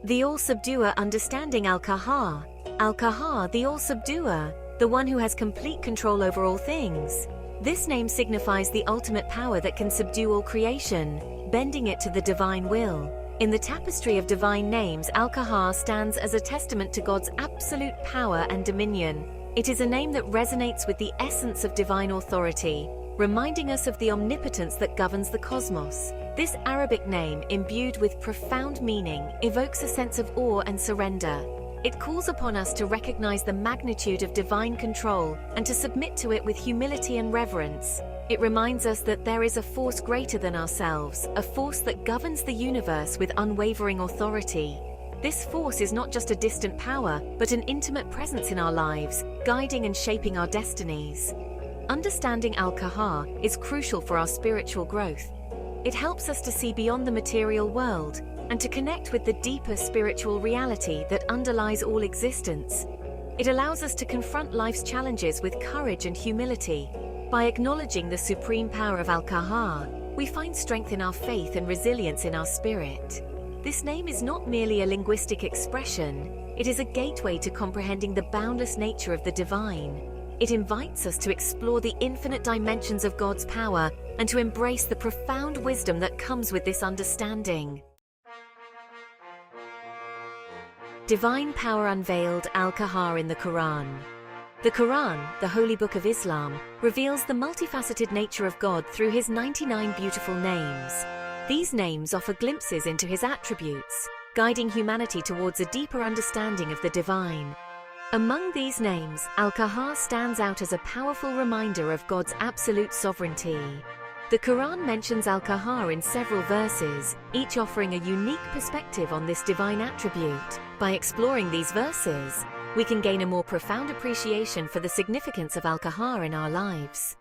The all-subduer understanding Al-Qahhar. Al-Qahhar, the all-subduer, the one who has complete control over all things. This name signifies the ultimate power that can subdue all creation, bending it to the divine will. In the tapestry of divine names, Al-Qahhar stands as a testament to God's absolute power and dominion. It is a name that resonates with the essence of divine authority, reminding us of the omnipotence that governs the cosmos. This Arabic name, imbued with profound meaning, evokes a sense of awe and surrender. It calls upon us to recognize the magnitude of divine control and to submit to it with humility and reverence. It reminds us that there is a force greater than ourselves, a force that governs the universe with unwavering authority. This force is not just a distant power, but an intimate presence in our lives, guiding and shaping our destinies. Understanding Al-Qahhar is crucial for our spiritual growth. It helps us to see beyond the material world and to connect with the deeper spiritual reality that underlies all existence. It allows us to confront life's challenges with courage and humility. By acknowledging the supreme power of Al-Qahhar, we find strength in our faith and resilience in our spirit. This name is not merely a linguistic expression, it is a gateway to comprehending the boundless nature of the divine. It invites us to explore the infinite dimensions of God's power and to embrace the profound wisdom that comes with this understanding. Divine power unveiled. Al-Qahhar in the Quran. The Quran, the holy book of Islam, reveals the multifaceted nature of God through his 99 beautiful names. These names offer glimpses into his attributes, guiding humanity towards a deeper understanding of the divine. Among these names, Al-Qahhar stands out as a powerful reminder of God's absolute sovereignty. The Quran mentions Al-Qahhar in several verses, each offering a unique perspective on this divine attribute. By exploring these verses, we can gain a more profound appreciation for the significance of Al-Qahhar in our lives.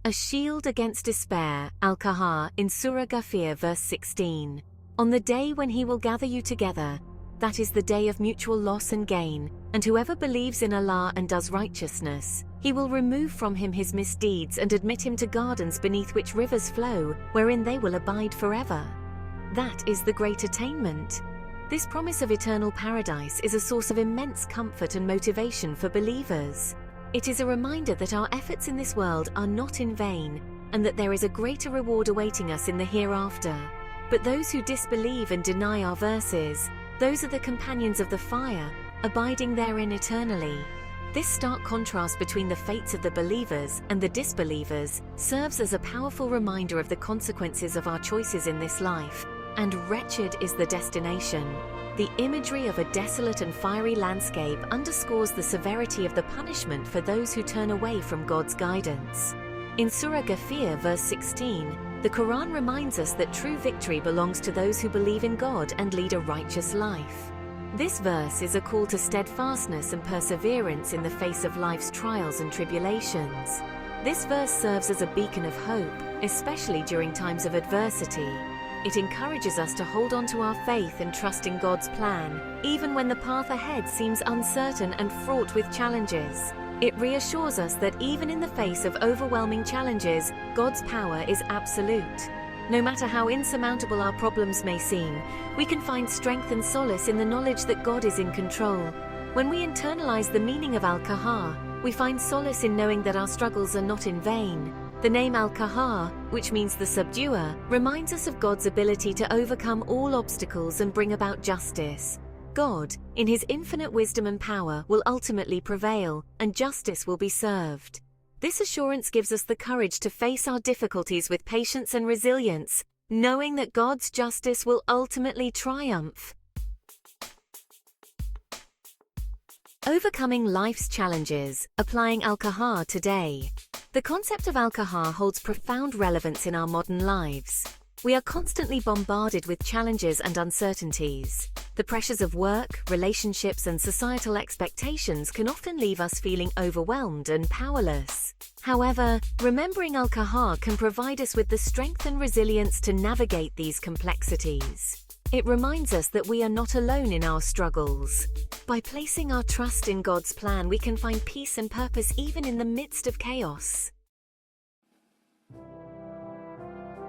A shield against despair. Al-Qahhar in Surah Ghafir verse 16. On the day when he will gather you together, that is the day of mutual loss and gain, and whoever believes in Allah and does righteousness, he will remove from him his misdeeds and admit him to gardens beneath which rivers flow, wherein they will abide forever. That is the great attainment. This promise of eternal paradise is a source of immense comfort and motivation for believers. It is a reminder that our efforts in this world are not in vain, and that there is a greater reward awaiting us in the hereafter. But those who disbelieve and deny our verses, those are the companions of the fire, abiding therein eternally. This stark contrast between the fates of the believers and the disbelievers serves as a powerful reminder of the consequences of our choices in this life, and wretched is the destination. The imagery of a desolate and fiery landscape underscores the severity of the punishment for those who turn away from God's guidance. In Surah Ghafir verse 16, the Quran reminds us that true victory belongs to those who believe in God and lead a righteous life. This verse is a call to steadfastness and perseverance in the face of life's trials and tribulations. This verse serves as a beacon of hope, especially during times of adversity. It encourages us to hold on to our faith and trust in God's plan, even when the path ahead seems uncertain and fraught with challenges. It reassures us that even in the face of overwhelming challenges, God's power is absolute. No matter how insurmountable our problems may seem, we can find strength and solace in the knowledge that God is in control. When we internalize the meaning of Al-Qahhar, we find solace in knowing that our struggles are not in vain. The name Al-Qahhar, which means the subduer, reminds us of God's ability to overcome all obstacles and bring about justice. God, in his infinite wisdom and power, will ultimately prevail, and justice will be served. This assurance gives us the courage to face our difficulties with patience and resilience, knowing that God's justice will ultimately triumph. Overcoming life's challenges. Applying Al-Qahhar today. The concept of Al-Qahhar holds profound relevance in our modern lives. We are constantly bombarded with challenges and uncertainties. The pressures of work, relationships, and societal expectations can often leave us feeling overwhelmed and powerless. However, remembering Al-Qahhar can provide us with the strength and resilience to navigate these complexities. It reminds us that we are not alone in our struggles. By placing our trust in God's plan, we can find peace and purpose even in the midst of chaos.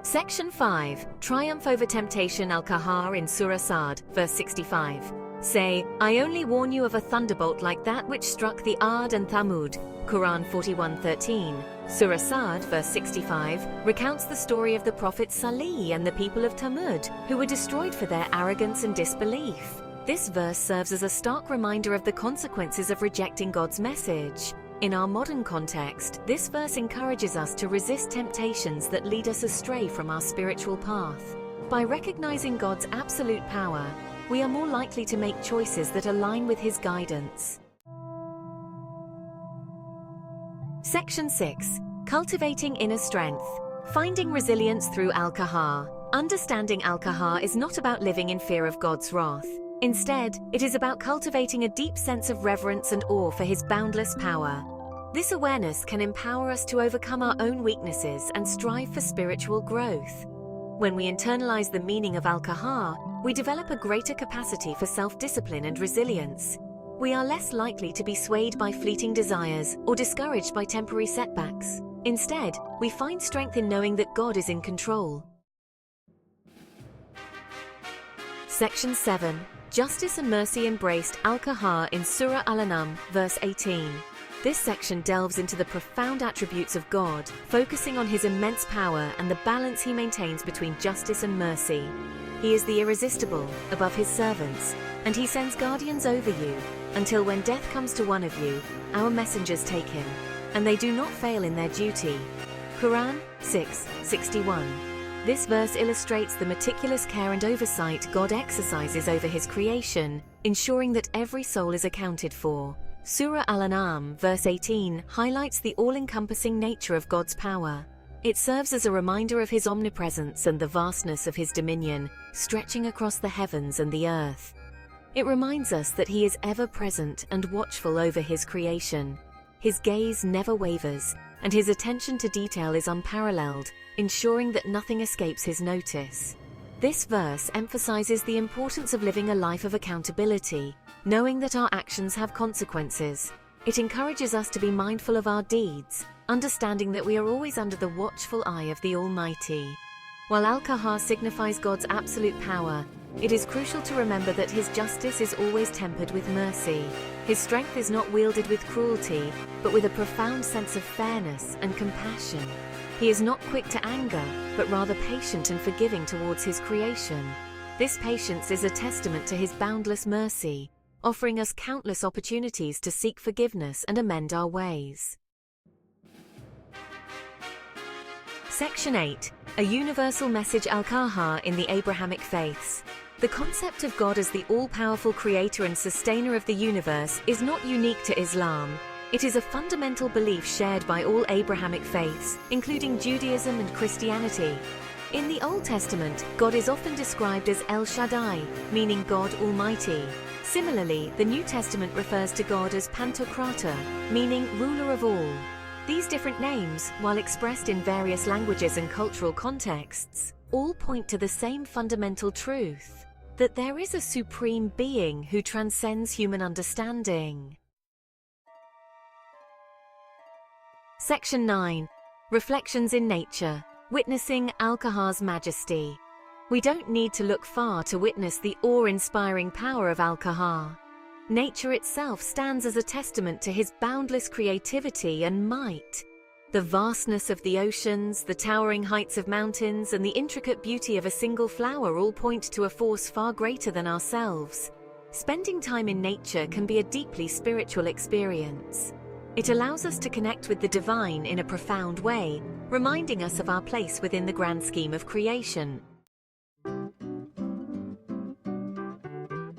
Section 5. Triumph over temptation. Al-Qahhar in Surah Sad, verse 65. Say, I only warn you of a thunderbolt like that which struck the Ad and Thamud. Quran 41:13. Surah Sad, verse 65, recounts the story of the Prophet Salih and the people of Thamud, who were destroyed for their arrogance and disbelief. This verse serves as a stark reminder of the consequences of rejecting God's message. In our modern context, this verse encourages us to resist temptations that lead us astray from our spiritual path. By recognizing God's absolute power, we are more likely to make choices that align with His guidance. Section 6. Cultivating inner strength. Finding resilience through Al-Qahhar. Understanding Al-Qahhar is not about living in fear of God's wrath. Instead, it is about cultivating a deep sense of reverence and awe for His boundless power. This awareness can empower us to overcome our own weaknesses and strive for spiritual growth. When we internalize the meaning of Al-Qahhar, we develop a greater capacity for self-discipline and resilience. We are less likely to be swayed by fleeting desires or discouraged by temporary setbacks. Instead, we find strength in knowing that God is in control. Section 7. Justice and mercy embraced. Al-Qahhar in Surah Al-An'am, verse 18. This section delves into the profound attributes of God, focusing on His immense power and the balance He maintains between justice and mercy. He is the irresistible, above His servants, and He sends guardians over you, until when death comes to one of you, our messengers take him, and they do not fail in their duty. Quran 6:61. This verse illustrates the meticulous care and oversight God exercises over His creation, ensuring that every soul is accounted for. Surah Al-An'am, verse 18, highlights the all-encompassing nature of God's power. It serves as a reminder of His omnipresence and the vastness of His dominion, stretching across the heavens and the earth. It reminds us that He is ever present and watchful over His creation. His gaze never wavers, and His attention to detail is unparalleled, ensuring that nothing escapes His notice. This verse emphasizes the importance of living a life of accountability, knowing that our actions have consequences. It encourages us to be mindful of our deeds, understanding that we are always under the watchful eye of the Almighty. While Al-Qahhar signifies God's absolute power, it is crucial to remember that His justice is always tempered with mercy. His strength is not wielded with cruelty, but with a profound sense of fairness and compassion. He is not quick to anger, but rather patient and forgiving towards His creation. This patience is a testament to His boundless mercy, offering us countless opportunities to seek forgiveness and amend our ways. Section 8. A universal message. Al-Qahhar in the Abrahamic faiths. The concept of God as the all-powerful creator and sustainer of the universe is not unique to Islam. It is a fundamental belief shared by all Abrahamic faiths, including Judaism and Christianity. In the Old Testament, God is often described as El Shaddai, meaning God Almighty. Similarly, the New Testament refers to God as Pantocrator, meaning ruler of all. These different names, while expressed in various languages and cultural contexts, all point to the same fundamental truth, that there is a supreme being who transcends human understanding. Section 9. Reflections in nature. Witnessing Al-Qahhar's majesty. We don't need to look far to witness the awe-inspiring power of Al-Qahhar. Nature itself stands as a testament to His boundless creativity and might. The vastness of the oceans, the towering heights of mountains, and the intricate beauty of a single flower all point to a force far greater than ourselves. Spending time in nature can be a deeply spiritual experience. It allows us to connect with the divine in a profound way, reminding us of our place within the grand scheme of creation.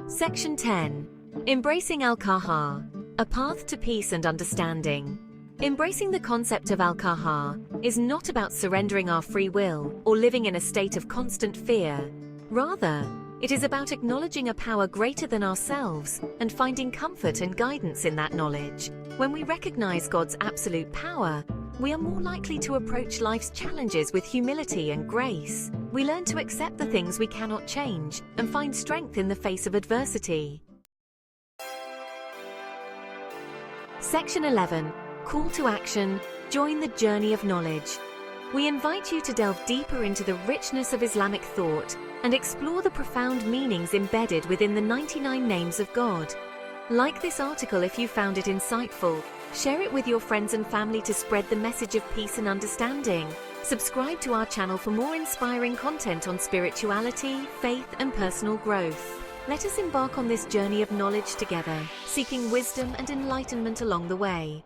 Section 10. Embracing Al-Qahhar, a path to peace and understanding. Embracing the concept of Al-Qahhar is not about surrendering our free will or living in a state of constant fear. Rather, it is about acknowledging a power greater than ourselves and finding comfort and guidance in that knowledge. When we recognize God's absolute power, we are more likely to approach life's challenges with humility and grace. We learn to accept the things we cannot change and find strength in the face of adversity. Section 11. Call to action. Join the journey of knowledge. We invite you to delve deeper into the richness of Islamic thought and explore the profound meanings embedded within the 99 names of God. Like this article if you found it insightful. Share it with your friends and family to spread the message of peace and understanding. Subscribe to our channel for more inspiring content on spirituality, faith, and personal growth. Let us embark on this journey of knowledge together, seeking wisdom and enlightenment along the way.